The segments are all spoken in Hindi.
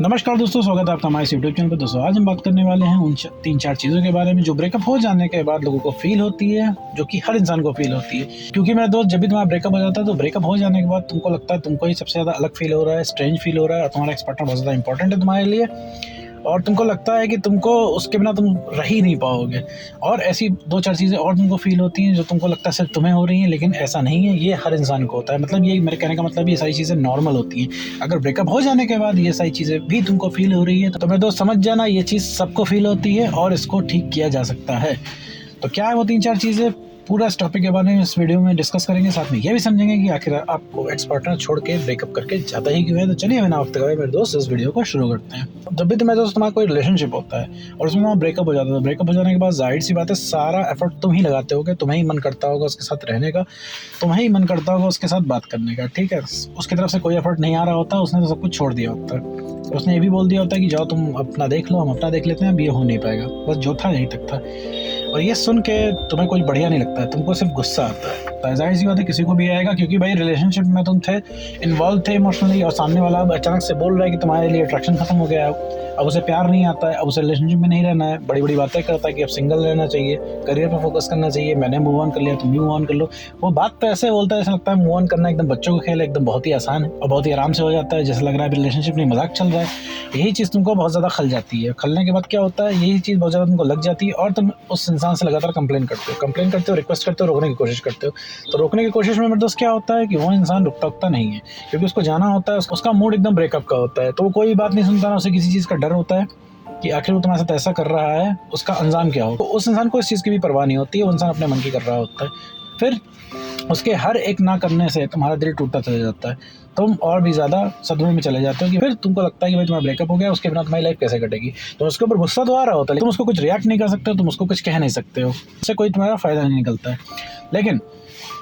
नमस्कार दोस्तों, स्वागत है आपका हमारे इस यूट्यूब चैनल पर। दोस्तों आज हम बात करने वाले हैं उन 3-4 चीज़ों के बारे में जो ब्रेकअप हो जाने के बाद लोगों को फील होती है, जो कि हर इंसान को फील होती है। क्योंकि मेरे दोस्त, जब भी तुम्हारा ब्रेकअप हो जाता है तो ब्रेकअप हो जाने के बाद तुमको लगता है तुमको ही सबसे ज़्यादा अलग फील हो रहा है, स्ट्रेंज फील हो रहा है और तुम्हारा एक्स पार्टनर बहुत ज़्यादा इंपॉर्टेंट है तुम्हारे लिए और तुमको लगता है कि तुमको उसके बिना तुम रह ही नहीं पाओगे। और ऐसी 2-4 चीज़ें और तुमको फील होती हैं जो तुमको लगता है सिर्फ तुम्हें हो रही हैं, लेकिन ऐसा नहीं है, ये हर इंसान को होता है। मतलब ये मेरे कहने का मतलब ये सारी चीज़ें नॉर्मल होती हैं। अगर ब्रेकअप हो जाने के बाद ये सारी चीज़ें भी तुमको फील हो रही है तो मेरे दोस्त समझ जाना, ये चीज़ सबको फील होती है और इसको ठीक किया जा सकता है। तो क्या है वो 3-4 चीज़ें, पूरा इस टॉपिक के बारे में इस वीडियो में डिस्कस करेंगे। साथ में ये भी समझेंगे कि आखिर आपको एक्स पार्टनर छोड़ के ब्रेकअप करके जाता ही क्यों है। तो चलिए बिना वक्त गए मेरे दोस्त इस वीडियो को शुरू करते हैं। जब भी मेरे दोस्त तुम्हारा कोई रिलेशनशिप होता है और उसमें वहाँ ब्रेकअप हो जाता है तो ब्रेकअप हो जाने के बाद जाहिर सी बात है सारा एफर्ट तुम ही लगाते होगे, तुम्हें ही मन करता होगा उसके साथ रहने का, तुम्हें ही मन करता होगा उसके साथ बात करने का, ठीक है। उसकी तरफ से कोई एफर्ट नहीं आ रहा होता, उसने तो सब कुछ छोड़ दिया होता है। उसने ये भी बोल दिया होता है कि जाओ तुम अपना देख लो, हम अपना देख लेते हैं, अब ये हो नहीं पाएगा। बस जो था यहीं तक था। और ये सुन के तुम्हें कुछ बढ़िया नहीं लगता है, तुमको सिर्फ गुस्सा आता है। तो जाहिर सी बात है किसी को भी आएगा, क्योंकि भाई रिलेशनशिप में तुम थे, इन्वॉल्व थे इमोशनली, और सामने वाला अब अचानक से बोल रहा है कि तुम्हारे लिए अट्रैक्शन खत्म हो गया है, अब उसे प्यार नहीं आता है, अब उसे रिलेशनशिप में नहीं रहना है, बड़ी बड़ी बातें करता है कि अब सिंगल रहना चाहिए, करियर पर फोकस करना चाहिए, मैंने मूव ऑन कर लिया तुम भी मूव ऑन कर लो। वो बात तो ऐसे बोलता है, ऐसा लगता है मूव ऑन करना एकदम बच्चों का खेल है, एकदम बहुत ही आसान है और बहुत ही आराम से हो जाता है, जैसे लग रहा है रिलेशनशिप नहीं मजाक चल रहा है। यही चीज़ तुमको बहुत ज़्यादा खल जाती है। खलने के बाद क्या होता है, यही चीज़ बहुत ज़्यादा तुमको लग जाती है और तुम उस इंसान से लगातार कंप्लेन करते हो, रिक्वेस्ट करते हो, रोकने की कोशिश करते हो। तो रोकने की कोशिश में मेरे दोस्त क्या होता है कि वो इंसान रुकता नहीं है, क्योंकि उसको जाना होता है, उसका मूड एकदम ब्रेकअप का होता है। तो वो कोई बात नहीं सुनता ना, उसे किसी चीज़ का डर होता है कि आखिर वो तुम्हारे साथ ऐसा कर रहा है, उसका अंजाम क्या हो। तो उस इंसान को इस चीज़ की भी परवाह नहीं होती है, वो इंसान अपने मन की कर रहा होता है। फिर उसके हर एक ना करने से तुम्हारा दिल टूटता चला जाता है, तुम और भी ज़्यादा सदमे में चले जाते हो कि फिर तुमको लगता है कि भाई तुम्हारा ब्रेकअप हो गया, उसके बिना तुम्हारी लाइफ कैसे कटेगी। तो उसके ऊपर गुस्सा तो आ रहा होता है, लेकिन तुम उसको कुछ रिएक्ट नहीं कर सकते हो, तुम उसको कुछ कह नहीं सकते हो, उससे कोई तुम्हारा फ़ायदा नहीं निकलता है। लेकिन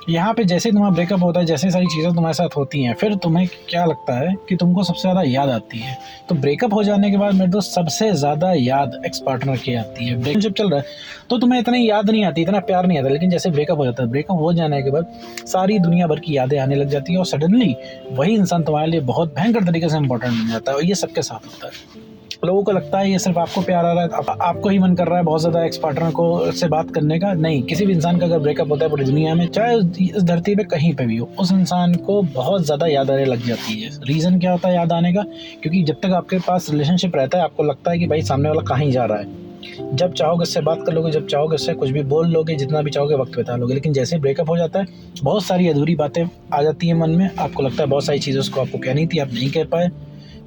यहाँ पे जैसे ही तुम्हारा ब्रेकअप होता है, जैसे सारी चीज़ें तुम्हारे साथ होती हैं, फिर तुम्हें क्या लगता है कि तुमको सबसे ज़्यादा याद आती है। तो ब्रेकअप हो जाने के बाद मेरे दोस्त सबसे ज़्यादा याद एक्स पार्टनर की आती है। ब्रेकअप चल रहा है तो तुम्हें इतनी याद नहीं आती, इतना प्यार नहीं आता, लेकिन जैसे ब्रेकअप हो जाता है, ब्रेकअप हो जाने के बाद सारी दुनिया भर की यादें आने लग जाती है और सडनली वही इंसान तुम्हारे लिए बहुत भयंकर तरीके से इंपॉर्टेंट बन जाता है। और ये सबके साथ होता है। लोगों को लगता है ये सिर्फ आपको प्यार आ रहा है, आपको ही मन कर रहा है बहुत ज़्यादा एक्स पार्टनर को से बात करने का। नहीं, किसी भी इंसान का अगर ब्रेकअप होता है पूरी दुनिया में, चाहे इस धरती पे कहीं पे भी हो, उस इंसान को बहुत ज़्यादा याद आने लग जाती है। रीज़न क्या होता है याद आने का? क्योंकि जब तक आपके पास रिलेशनशिप रहता है, आपको लगता है कि भाई सामने वाला कहीं जा रहा है। जब चाहोगे उससे बात कर लोगे, जब चाहोगे उससे कुछ भी बोल लोगे, जितना भी चाहोगे वक्त बिता लोगे। लेकिन जैसे ब्रेकअप हो जाता है, बहुत सारी अधूरी बातें आ जाती हैं मन में। आपको लगता है बहुत सारी चीज़ें उसको आपको कहनी थी, आप नहीं कह पाए,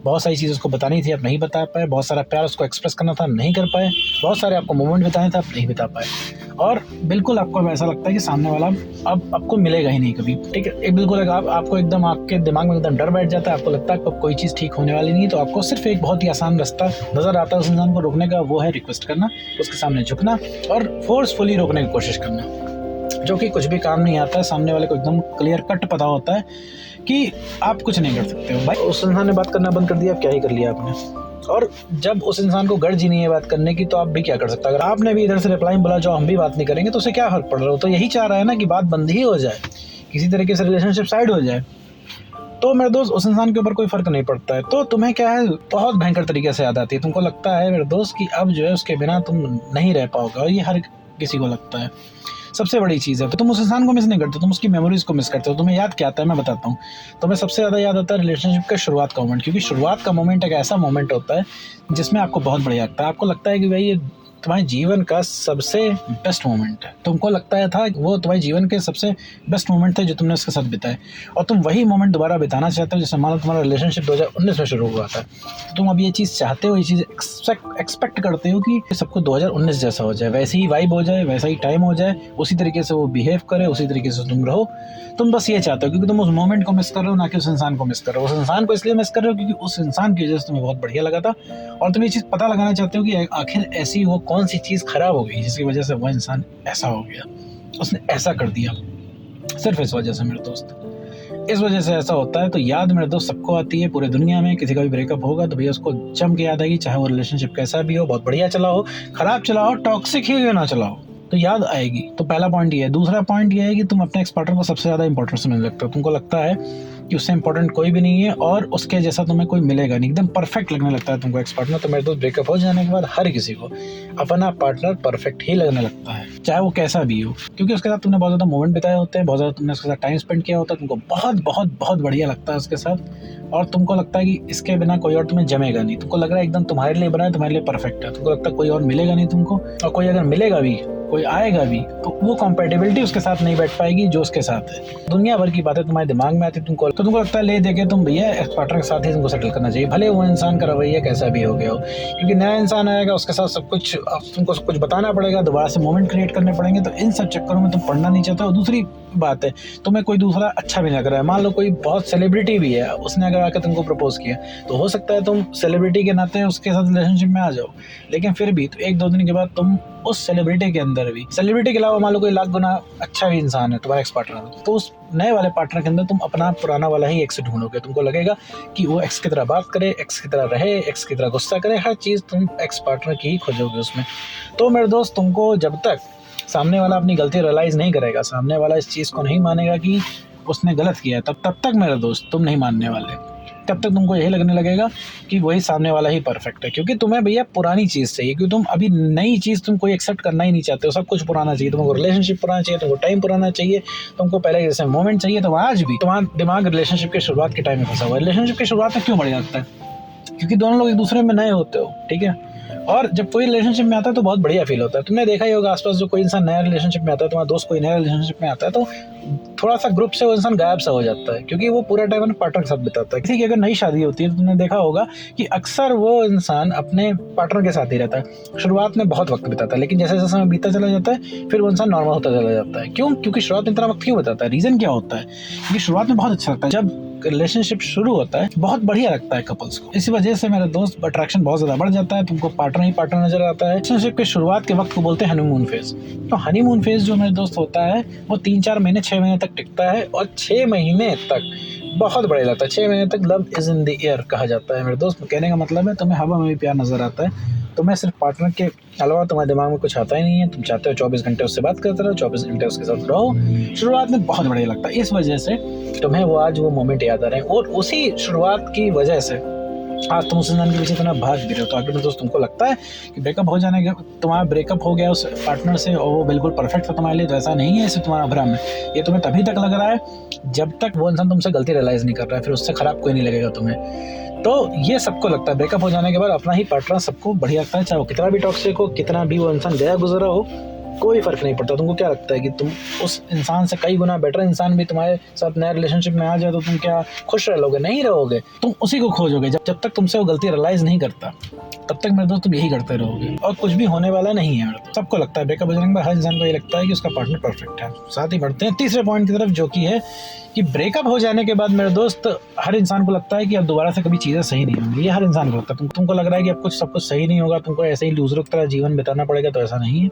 बहुत सारी चीज़ उसको बतानी थी, आप नहीं बता पाए, बहुत सारा प्यार उसको एक्सप्रेस करना था, नहीं कर पाए, बहुत सारे आपको मोमेंट बिताने थे, आप नहीं बिता पाए। और बिल्कुल आपको ऐसा लगता है कि सामने वाला अब आपको मिलेगा ही नहीं कभी, ठीक है। एक बिल्कुल आपको एकदम आपके दिमाग में एकदम डर बैठ जाता है, आपको लगता है कि अब कोई चीज़ ठीक होने वाली नहीं है। तो आपको सिर्फ एक बहुत ही आसान रास्ता नज़र आता है उस इंसान को रोकने का, वो है रिक्वेस्ट करना, उसके सामने झुकना और फोर्सफुली रोकने की कोशिश करना, जो कि कुछ भी काम नहीं आता है। सामने वाले को एकदम क्लियर कट पता होता है कि आप कुछ नहीं कर सकते हो। भाई उस इंसान ने बात करना बंद कर दिया, क्या ही कर लिया आपने। और जब उस इंसान को गर्ज ही नहीं है बात करने की, तो आप भी क्या कर सकते हैं। अगर आपने भी इधर से रिप्लाई बोला जो हम भी बात नहीं करेंगे, तो उसे क्या फर्क पड़ रहा हो। तो यही चाह रहा है ना कि बात बंद ही हो जाए, किसी तरीके से रिलेशनशिप साइड हो जाए। तो मेरे दोस्त उस इंसान के ऊपर कोई फ़र्क नहीं पड़ता है। तो तुम्हें क्या है, बहुत भयंकर तरीके से याद आती है। तुमको लगता है मेरे दोस्त कि अब जो है उसके बिना तुम नहीं रह पाओगे, और ये हर किसी को लगता है। सबसे बड़ी चीज़ है, तो तुम उस इंसान को मिस नहीं करते, तुम उसकी मेमोरीज़ को मिस करते हो। तुम्हें याद क्या आता है, मैं बताता हूँ। तुम्हें सबसे ज़्यादा याद आता है रिलेशनशिप का शुरुआत का मोमेंट, क्योंकि शुरुआत का मोमेंट एक ऐसा मोमेंट होता है जिसमें आपको बहुत बढ़िया लगता है। आपको लगता है कि भाई ये तुम्हारे जीवन का सबसे बेस्ट मोमेंट है। तुमको लगता है था वो तुम्हारे जीवन के सबसे बेस्ट मोमेंट थे जो तुमने उसके साथ बिताए, और तुम वही मोमेंट दोबारा बिताना चाहते हो। जैसे मान लो तुम्हारा रिलेशनशिप 2019 में शुरू हुआ था, तो तुम अब ये चीज़ चाहते हो, ये चीज़ एक्सपेक्ट करते हो कि सबको 2019 जैसा हो जाए, वैसी ही वाइब हो जाए, वैसा ही टाइम हो जाए, उसी तरीके से वो बिहेव करे, उसी तरीके से तुम रहो। तुम बस ये चाहते हो, क्योंकि तुम उस मोमेंट को मिस कर रहे हो, ना कि उस इंसान को मिस कर रहे हो। उस इंसान को इसलिए मिस कर रहे हो क्योंकि उस इंसान की वजह से तुम्हें बहुत बढ़िया लगा था, और तुम ये चीज़ पता लगाना चाहते हो कि आखिर ऐसी वो कौन सी चीज़ खराब हो गई जिसकी वजह से वो इंसान ऐसा हो गया, उसने ऐसा कर दिया। सिर्फ इस वजह से मेरे दोस्त, इस वजह से ऐसा होता है। तो याद मेरे दोस्त सबको आती है पूरे दुनिया में। किसी का भी ब्रेकअप होगा तो भैया उसको जम के याद आएगी, चाहे वो रिलेशनशिप कैसा भी हो, बहुत बढ़िया चला हो, खराब चला हो, टॉक्सिक ही ना चला हो, तो याद आएगी। तो पहला पॉइंट ये है। दूसरा पॉइंट ये है कि तुम अपने एक्स पार्टनर को सबसे ज़्यादा इंपॉर्टेंस समझने लगते हो। तुमको लगता है कि उससे इंपॉर्टेंट कोई भी नहीं है और उसके जैसा तुम्हें कोई मिलेगा नहीं, एकदम परफेक्ट लगने लगता है तुमको एक्स पार्टनर। तो मेरे दोस्त ब्रेकअप हो जाने के बाद हर किसी को अपना पार्टनर परफेक्ट ही लगने लगता है, चाहे वो कैसा भी हो, क्योंकि उसके साथ तुमने बहुत ज़्यादा मोमेंट बिताए होते हैं, बहुत ज़्यादा तुमने उसके साथ टाइम स्पेंड किया होता है, तुमको बहुत बहुत बहुत बढ़िया लगता है उसके साथ, और तुमको लगता है कि इसके बिना कोई और तुम्हें जमेगा नहीं, तुमको लग रहा है एकदम तुम्हारे लिए बना है, तुम्हारे लिए परफेक्ट है, तुमको लगता है कोई और मिलेगा नहीं तुमको, और कोई अगर मिलेगा भी, कोई आएगा भी, तो वो कंपेटेबिलिटी उसके साथ नहीं बैठ पाएगी जो उसके साथ है। दुनिया भर की बातें तुम्हारे दिमाग में आती है, तुमको लगता है ले देके तुम भैया एक्स पार्टनर के साथ ही तुमको सेटल करना चाहिए, भले वो इंसान का रवैया कैसा भी हो गया हो, क्योंकि नया इंसान आएगा, उसके साथ सब कुछ तुमको सब कुछ बताना पड़ेगा, दोबारा से मोमेंट क्रिएट करने पड़ेंगे, तो इन सब चक्करों में तुम पढ़ना नहीं चाहते। और दूसरी बात है, तुम्हें कोई दूसरा अच्छा भी लग रहा है, मान लो कोई बहुत सेलिब्रिटी भी है, उसने अगर आकर तुमको प्रपोज किया, तो हो सकता है तुम सेलिब्रिटी के नाते उसके साथ रिलेशनशिप में आ जाओ, लेकिन फिर भी तो 1-2 दिन के बाद तुम उस सेलिब्रिटी के अंदर भी, सेलिब्रिटी के अलावा मान लो कोई लाख गुना अच्छा भी इंसान है तुम्हारा एक्स पार्टनर, तो उस नए वाले पार्टनर के अंदर तुम अपना पुराना वाला ही एक्स ढूंढोगे। तुमको लगेगा कि वो एक्स की तरह बात करे, एक्स की तरह रहे, एक्स की तरह गुस्सा करे, हर चीज़ तुम एक्स पार्टनर की ही खोजोगे उसमें। तो मेरे दोस्त, तुमको जब तक सामने वाला अपनी गलती रियलाइज़ नहीं करेगा, सामने वाला इस चीज़ को नहीं मानेगा कि उसने गलत किया है, तब तक मेरे दोस्त तुम नहीं मानने वाले। तब तक तुमको यही लगने लगेगा कि वही सामने वाला ही परफेक्ट है, क्योंकि तुम्हें भैया पुरानी चीज़ चाहिए, क्योंकि तुम अभी नई चीज़ तुम कोई एक्सेप्ट करना ही नहीं चाहते हो, सब कुछ पुराना चाहिए तुमको, रिलेशनशिप पुराना चाहिए तुमको, टाइम पुराना चाहिए तुमको, पहले जैसे मोमेंट चाहिए। तो आज भी तुम्हारा दिमाग रिलेशनशिप के शुरुआत के टाइम में फंसा हुआ है। रिलेशनशिप की शुरुआत में क्यों बढ़िया लगता है? क्योंकि दोनों लोग एक दूसरे में नए होते हो, ठीक है, और जब कोई रिलेशनशिप में आता है तो बहुत बढ़िया फील होता है। तुमने देखा ही होगा आसपास, जो कोई इंसान नया रिलेशनशिप में आता है, तुम्हारा दोस्त कोई नया रिलेशनशिप में आता है, तो थोड़ा सा ग्रुप से वो इंसान गायब सा हो जाता है, क्योंकि वो पूरा टाइम अपने पार्टनर के साथ बिताता है। किसी की अगर नई शादी होती है तो तुमने देखा होगा कि अक्सर वो इंसान अपने पार्टनर के साथ ही रहता है, शुरुआत में बहुत वक्त बिताता है, लेकिन जैसे जैसे समय बीतता चला जाता है फिर वो इंसान नॉर्मल होता चला जाता है। क्यों? क्योंकि शुरुआत में इतना वक्त क्यों बिताता है? रीज़न क्या होता है? क्योंकि शुरुआत में बहुत अच्छा लगता है, जब रिलेशनशिप शुरू होता है बहुत बढ़िया लगता है कपल्स को, इसी वजह से मेरे दोस्त अट्रैक्शन बहुत ज़्यादा बढ़ जाता है, तुमको पार्टनर ही पार्टनर नजर आता है। रिलेशनशिप के शुरुआत के वक्त को बोलते हैं हनीमून फेज। तो हनीमून फेज जो मेरे दोस्त होता है वो 3-4 महीने 6 महीने तक टिकता है, और 6 महीने तक बहुत बढ़िया लगता है। 6 महीने तक love is in the air कहा जाता है मेरे दोस्त। कहने का मतलब है तुम्हें हवा में भी प्यार नजर आता है, तुम्हें सिर्फ पार्टनर के अलावा तुम्हारे दिमाग में कुछ आता ही नहीं है, तुम चाहते हो 24 घंटे उससे बात करते रहो, 24 घंटे उसके साथ रहो। शुरुआत में बहुत बढ़िया लगता है, इस वजह से तुम्हें वो आज वो मोमेंट याद आ रहे हैं, और उसी शुरुआत की वजह से आज तुम उस इंसान के पीछे इतना भाग भी रहे हो। तो आखिर में दोस्त तुमको लगता है कि ब्रेकअप हो जाने के, तुम्हारा ब्रेकअप हो गया उस पार्टनर से और वो बिल्कुल परफेक्ट था तुम्हारे लिए, तो ऐसा नहीं है, इसे तुम्हारा भ्रम है। ये तुम्हें तभी तक लग रहा है जब तक वो इंसान तुमसे गलती रियलाइज़ नहीं कर रहा है, फिर उससे ख़राब कोई नहीं लगेगा तुम्हें। तो ये सबको लगता है ब्रेकअप हो जाने के बाद अपना ही पार्टनर सबको बढ़िया लगता है, चाहे वो कितना भी टॉक्सिक हो, कितना भी वो इंसान गया गुजरा हो, कोई फर्क नहीं पड़ता। तुमको क्या लगता है कि तुम उस इंसान से कई गुना बेटर इंसान भी तुम्हारे साथ नया रिलेशनशिप में आ जाए तो तुम क्या खुश रह लोगे? नहीं रहोगे, तुम उसी को खोजोगे। जब तक तुमसे वो गलती रियलाइज नहीं करता तब तक मेरे दोस्त तुम यही करते रहोगे, और कुछ भी होने वाला नहीं है। मेरे सबको लगता है ब्रेकअप हो जाने के बाद हर इंसान को ये लगता है कि उसका पार्टनर परफेक्ट है। साथ ही बढ़ते हैं तीसरे पॉइंट की तरफ, जो कि है कि ब्रेकअप हो जाने के बाद मेरे दोस्त हर इंसान को लगता है कि अब दोबारा से कभी चीज़ें सही नहीं होंगी। ये हर इंसान को लगता है। तुमको लग रहा है कि अब कुछ सब कुछ सही नहीं होगा, तुमको ऐसे ही लूजरों की तरह जीवन बिताना पड़ेगा, तो ऐसा नहीं है।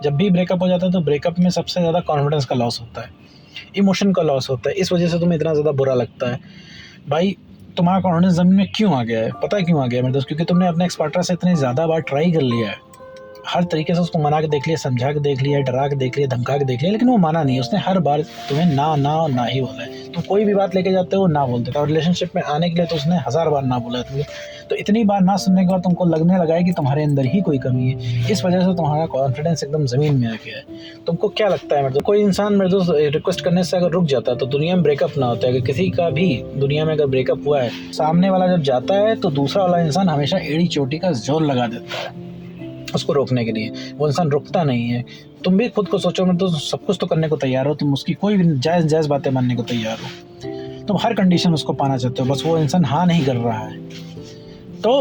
जब भी ब्रेकअप हो जाता है तो ब्रेकअप में सबसे ज़्यादा कॉन्फिडेंस का लॉस होता है, इमोशन का लॉस होता है, इस वजह से तुम्हें इतना ज़्यादा बुरा लगता है। भाई तुम्हारा कॉन्फिडेंस ज़मीन में क्यों आ गया है? पता है क्यों आ गया है मेरे दोस्त? क्योंकि तुमने अपने एक्स पार्टनर से इतनी ज़्यादा बार ट्राई कर लिया है, हर तरीके से उसको मना के देख लिया, समझा के देख लिया, डरा के देख लिया, धमका के देख लिया, लेकिन वो माना नहीं। उसने हर बार तुम्हें ना ना ना ही बोला है। तुम कोई भी बात लेके जाते हो ना बोलते, और रिलेशनशिप में आने के लिए तो उसने 1000 बार ना बोला है तुम्हें। तो इतनी बार ना सुनने के बाद तुमको लगने लगा है कि तुम्हारे अंदर ही कोई कमी है, इस वजह से तुम्हारा कॉन्फिडेंस एकदम ज़मीन में आ गया है। तुमको क्या लगता है मेरे दोस्त, कोई इंसान मेरे दोस्त रिक्वेस्ट करने से अगर रुक जाता है तो दुनिया में ब्रेकअप ना होता है। अगर किसी का भी दुनिया में अगर ब्रेकअप हुआ है, सामने वाला जब जाता है तो दूसरा वाला इंसान हमेशा एड़ी चोटी का जोर लगा देता है उसको रोकने के लिए। वो इंसान रुकता नहीं है। तुम भी खुद को सोचो, मैं तो सब कुछ तो करने को तैयार हो, तुम उसकी कोई भी जायज़ बातें मानने को तैयार हो, तुम हर कंडीशन उसको पाना चाहते हो, बस वो इंसान हाँ नहीं कर रहा है। तो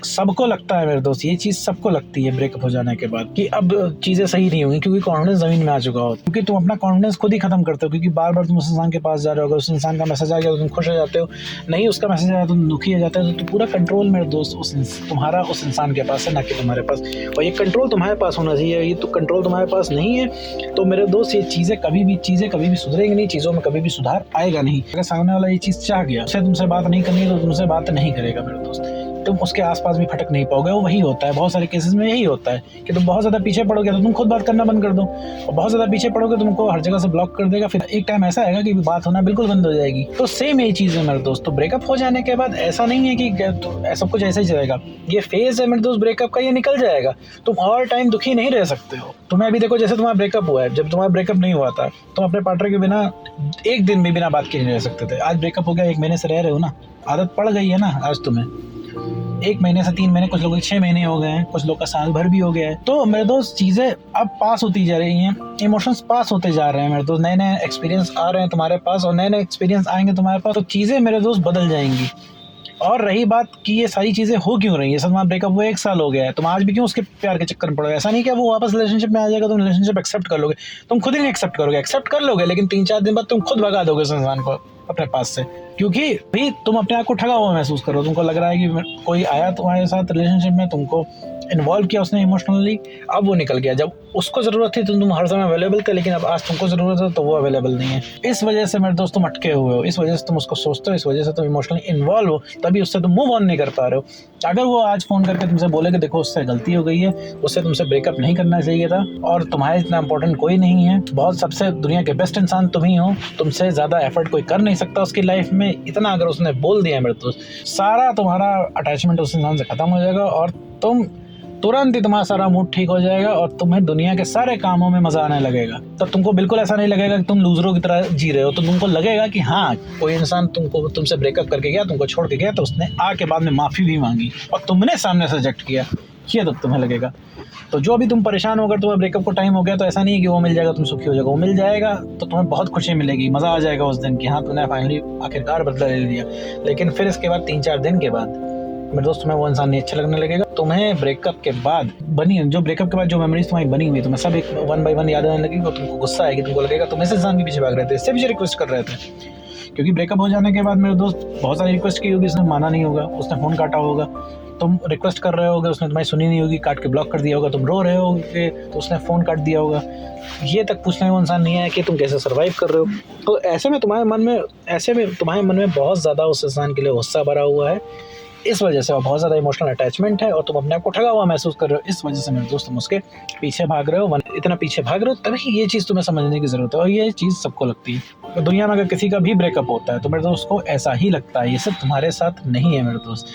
सबको लगता है मेरे दोस्त, ये चीज़ सबको लगती है ब्रेकअप हो जाने के बाद कि अब चीज़ें सही नहीं होंगी, क्योंकि कॉन्फिडेंस ज़मीन में आ चुका हो, क्योंकि तुम अपना कॉन्फिडेंस खुद ही ख़त्म करते हो। क्योंकि बार बार तुम उस इंसान के पास जा रहे हो, अगर उस इंसान का मैसेज आ गया तो तुम खुश हो जाते हो, नहीं उसका मैसेज आया तो तुम दुखी हो जाते हो। तो पूरा कंट्रोल मेरे दोस्त तुम्हारा उस इंसान के पास है, ना कि तुम्हारे पास। और ये कंट्रोल तुम्हारे पास होना चाहिए, ये तो कंट्रोल तुम्हारे पास नहीं है तो मेरे दोस्त ये चीज़ें कभी भी सुधरेंगी नहीं, चीज़ों में कभी भी सुधार आएगा नहीं। अगर सामने वाला ये चीज़ चाह गया, उसे तुमसे बात नहीं करनी है तो तुमसे बात नहीं करेगा मेरे दोस्त। तुम उसके आसपास भी फटक नहीं पाओगे। वो वही होता है, बहुत सारे केसेस में यही होता है कि तुम बहुत ज़्यादा पीछे पड़ोगे तो तुम खुद बात करना बंद कर दो, और बहुत ज़्यादा पीछे पड़ोगे तुमको हर जगह से ब्लॉक कर देगा। फिर एक टाइम ऐसा आएगा कि बात होना बिल्कुल बंद हो जाएगी। तो सेम यही चीज़ है मेरे दोस्त। तो ब्रेकअप हो जाने के बाद ऐसा नहीं है कि तो सब कुछ ऐसा ही चलेगा। ये फेज़ है मेरे दोस्त ब्रेकअप का, ये निकल जाएगा। तुम और टाइम दुखी नहीं रह सकते हो। तुम्हें अभी देखो, जैसे तुम्हारा ब्रेकअप हुआ है, जब तुम्हारा ब्रेकअप नहीं हुआ था तुम अपने पार्टनर के बिना एक दिन भी बिना बात किए नहीं रह सकते थे। आज ब्रेकअप हो गया, 1 महीने से रह रहे हो ना, आदत पड़ गई है ना आज तुम्हें। 1 महीने से 3 महीने, कुछ लोगों के 6 महीने हो गए हैं, कुछ लोग का साल भर भी हो गया है। तो मेरे दोस्त चीज़ें अब पास होती जा रही हैं, इमोशंस पास होते जा रहे हैं मेरे दोस्त। नए नए एक्सपीरियंस आ रहे हैं तुम्हारे पास, और नए नए एक्सपीरियंस आएंगे तुम्हारे पास, तो चीज़ें मेरे दोस्त बदल जाएंगी। और रही बात कि ये सारी चीज़ें हो क्यों रही है, तुम्हारा ब्रेकअप हुआ 1 साल हो गया है, तुम आज भी क्यों उसके प्यार के चक्कर में पड़ोगे। ऐसा नहीं कि वो वापस रिलेशनशिप में आ जाएगा, तुम रिलेशनशिप एक्सेप्ट कर लोगे। तुम खुद ही नहीं एक्सेप्ट करोगे, एक्सेप्ट कर लोगे लेकिन 3-4 दिन बाद तुम खुद भगा दोगे उस इंसान को अपने पास से, क्योंकि भाई तुम अपने आप को ठगा हुआ महसूस करो। तुमको लग रहा है कि कोई आया तुम्हारे साथ रिलेशनशिप में, तुमको इन्वॉल्व किया उसने इमोशनली, अब वो निकल गया। जब उसको ज़रूरत थी तो तुम हर समय अवेलेबल थे, लेकिन अब आज तुमको ज़रूरत है तो वो अवेलेबल नहीं है। इस वजह से मेरे दोस्त तुम अटके हुए हो, इस वजह से तुम उसको सोचते हो, इस वजह से तुम इमोशनली इन्वॉल्व हो, तभी उससे तुम मूव ऑन नहीं कर पा रहे हो। अगर वो आज फ़ोन करके तुमसे बोले कि देखो उससे गलती हो गई है, उससे तुमसे ब्रेकअप नहीं करना चाहिए था, और तुम्हारे इतना इंपॉर्टेंट कोई नहीं है, बहुत सबसे दुनिया के बेस्ट इंसान तुम ही हो, तुमसे ज़्यादा एफर्ट कोई कर नहीं सकता उसकी लाइफ में, इतना अगर उसने बोल दिया मेरे दोस्त, सारा तुम्हारा अटैचमेंट उस इंसान से ख़त्म हो जाएगा, और तुम तुरंत ही तुम्हारा सारा मूड ठीक हो जाएगा, और तुम्हें दुनिया के सारे कामों में मज़ा आने लगेगा। तब तुमको बिल्कुल ऐसा नहीं लगेगा कि तुम लूजरों की तरह जी रहे हो। तो तुमको लगेगा कि हाँ, कोई इंसान तुमसे ब्रेकअप करके गया, तुमको छोड़ के गया, तो उसने आके बाद में माफ़ी भी मांगी और तुमने सामने से रिजेक्ट किया, ये तब तुम्हें लगेगा। तो जो अभी तुम परेशान होकर तुम्हें ब्रेकअप को टाइम हो गया, तो ऐसा नहीं है कि वो मिल जाएगा तुम सुखी हो जाएगा। वो मिल जाएगा तो तुम्हें बहुत खुशी मिलेगी, मज़ा आ जाएगा उस दिन कि हाँ तुमने फाइनली आखिरकार बदला ले लिया। लेकिन फिर इसके बाद 3-4 दिन के बाद मेरे दोस्त तुम्हें वो इंसान नहीं अच्छा लगने लगेगा। तुम्हें ब्रेकअप के बाद जो ब्रेकअप के बाद जो मेमोरीज तुम्हारी बनी हुई, तुम्हें सब एक 1 by 1 याद आने लगेगी, और तुमको गुस्सा आएगी, तुमको लगेगा तुम इस इंसान के पीछे भाग रहे थे, इससे भी रिक्वेस्ट कर रहे थे। क्योंकि ब्रेकअप हो जाने के बाद मेरे दोस्त बहुत सारी रिक्वेस्ट की होगी, उसने माना नहीं होगा, उसने फ़ोन काटा होगा, तुम रिक्वेस्ट कर रहे होगे, उसने तुम्हारी सुनी नहीं होगी, काट के ब्लॉक कर दिया होगा, तुम रो रहे होगे तो उसने फ़ोन काट दिया होगा। ये तक पूछने वो इंसान नहीं आया कि तुम कैसे सर्वाइव कर रहे हो। तो ऐसे में तुम्हारे मन में बहुत ज़्यादा उस इंसान के लिए गुस्सा भरा हुआ है, इस वजह से बहुत ज़्यादा इमोशनल अटैचमेंट है, और तुम अपने आप को ठगा हुआ महसूस कर रहे हो। इस वजह से मेरे दोस्त तुम उसके पीछे भाग रहे हो, इतना पीछे भाग रहे हो, तभी ये चीज़ तुम्हें समझने की ज़रूरत है। और ये चीज़ सबको लगती है। तो दुनिया में अगर किसी का भी ब्रेकअप होता है तो मेरे दोस्त को ऐसा ही लगता है, ये सब तुम्हारे साथ नहीं है मेरे दोस्त।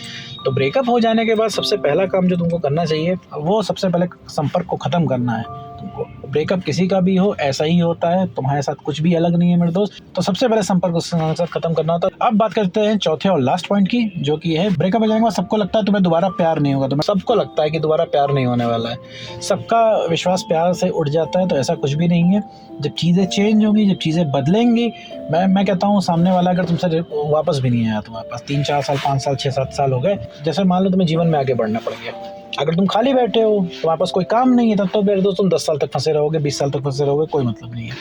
तो ब्रेकअप हो जाने के बाद सबसे पहला काम जो तुमको करना चाहिए, वो सबसे पहले संपर्क को ख़त्म करना है। तुमको ब्रेकअप किसी का भी हो ऐसा ही होता है, तुम्हारे साथ कुछ भी अलग नहीं है मेरे दोस्त। तो सबसे पहले संपर्क उसके साथ खत्म करना होता है। अब बात करते हैं चौथे और लास्ट पॉइंट की, जो कि है ब्रेकअप हो जाने के बाद सबको लगता है तुम्हें दोबारा प्यार नहीं होगा, तुम्हें सबको लगता है कि दोबारा प्यार नहीं होने वाला है, सबका विश्वास प्यार से उठ जाता है। तो ऐसा कुछ भी नहीं है। जब चीज़ें चेंज होंगी, जब चीज़ें बदलेंगी, मैं कहता हूँ सामने वाला अगर तुमसे वापस भी नहीं आया, तुम्हारे पास 3-4 साल, 5 साल, 6-7 साल हो गए, जैसे मान लो तुम्हें जीवन में आगे बढ़ना पड़ गया, अगर तुम खाली बैठे हो, तुम्हारे पास कोई काम नहीं है, तब तो मेरे दोस्त तुम 10 साल तक फंसे रहोगे, 20 साल तक फंसे रहोगे, कोई मतलब नहीं है।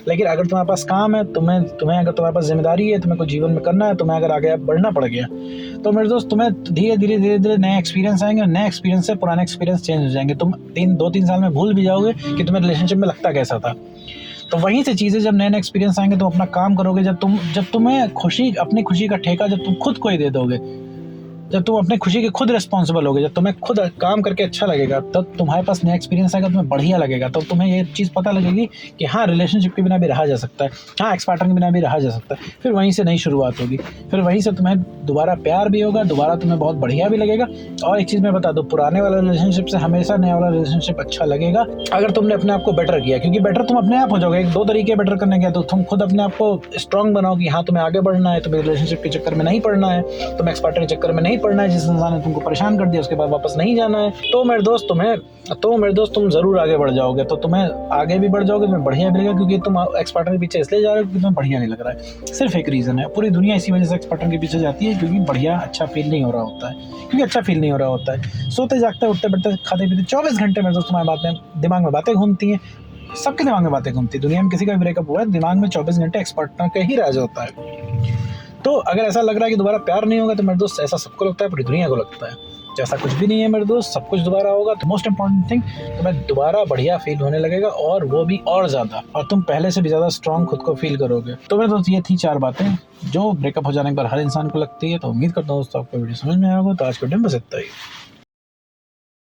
लेकिन अगर तुम्हारे पास काम है, तुम्हें अगर तुम्हारे पास जिम्मेदारी है, तुम्हें कुछ जीवन में करना है, तुम्हें अगर आगे बढ़ना पड़ गया, तो मेरे दोस्त तुम्हें धीरे धीरे नए एक्सपीरियंस आएंगे, और नए एक्सपीरियंस से पुराने एक्सपीरियंस चेंज हो जाएंगे। तुम 2-3 साल में भूल भी जाओगे कि तुम्हें रिलेशनशिप में लगता कैसा था। तो वहीं से चीज़ें, जब नए एक्सपीरियंस आएंगे, तुम अपना काम करोगे, जब तुम्हें अपनी खुशी का ठेका जब तुम खुद को ही दे दोगे, जब तुम अपने खुशी के खुद रिस्पॉन्सिबल होगे, जब तुम्हें खुद काम करके अच्छा लगेगा, तब तुम्हारे पास नया एक्सपीरियंस आएगा, तुम्हें बढ़िया लगेगा। तब तुम्हें ये चीज़ पता लगेगी कि हाँ, रिलेशनशिप के बिना भी रहा जा सकता है, हाँ, एक्स पार्टनर के बिना भी रहा जा सकता है। फिर वहीं से नई शुरुआत होगी, फिर वहीं से तुम्हें दोबारा प्यार भी होगा, दोबारा तुम्हें बहुत बढ़िया भी लगेगा। और एक चीज़ मैं बता दूँ, पुराने वाला रिलेशनशिप से हमेशा नया वाला रिलेशनशिप अच्छा लगेगा, अगर तुमने अपने आप को बेटर किया। क्योंकि बेटर तुम अपने आप हो जाओगे। 2 तरीके बेटर करने के, तो तुम खुद अपने आप को स्ट्रॉन्ग बनाओ कि हाँ, तुम्हें आगे बढ़ना है, तुम्हें रिलेशनशिप के चक्कर में नहीं पड़ना है, तुम्हें एक्स पार्टनर के चक्कर में नहीं पड़ना है, जिस इंसान तुमको परेशान कर दिया उसके बाद वापस नहीं जाना है। तो मेरे दोस्त तुम जरूर आगे बढ़ जाओगे। तो तुम्हें आगे भी बढ़ जाओगे, तुम्हें बढ़िया भी लगेगा, क्योंकि तुम एक्स पार्टनर के पीछे इसलिए जा रहे हो क्योंकि तुम्हें बढ़िया नहीं लग रहा है। सिर्फ एक रीज़न है, पूरी दुनिया इसी वजह से एक्स पार्टनर के पीछे जाती है, क्योंकि बढ़िया अच्छा फील नहीं हो रहा होता है। सोते जागते, उठते बैठते, खाते पीते 24 घंटे मेरे दोस्त तुम्हारे दिमाग में बातें घूमती हैं। सबके दिमाग में बातें घूमती है। दुनिया में किसी का भी ब्रेकअप हुआ है, दिमाग में 24 घंटे एक्स पार्टनर का ही राज होता है। तो अगर ऐसा लग रहा है कि दोबारा प्यार नहीं होगा, तो मेरे दोस्त ऐसा सबको लगता है, पूरी दुनिया को लगता है। जैसा कुछ भी नहीं है मेरे दोस्त, सब कुछ दोबारा होगा। तो मोस्ट इंपॉर्टेंट थिंग, तुम्हें दोबारा बढ़िया फील होने लगेगा और वो भी और ज़्यादा, और तुम पहले से भी ज़्यादा स्ट्रांग खुद को फील करोगे। तो मेरे दोस्त ये थी 4 बातें जो ब्रेकअप हो जाने के बाद हर इंसान को लगती है। तो उम्मीद करता हूँ दोस्तों आपको वीडियो समझ में आया होगा। तो आज के वीडियो में बस इतना ही।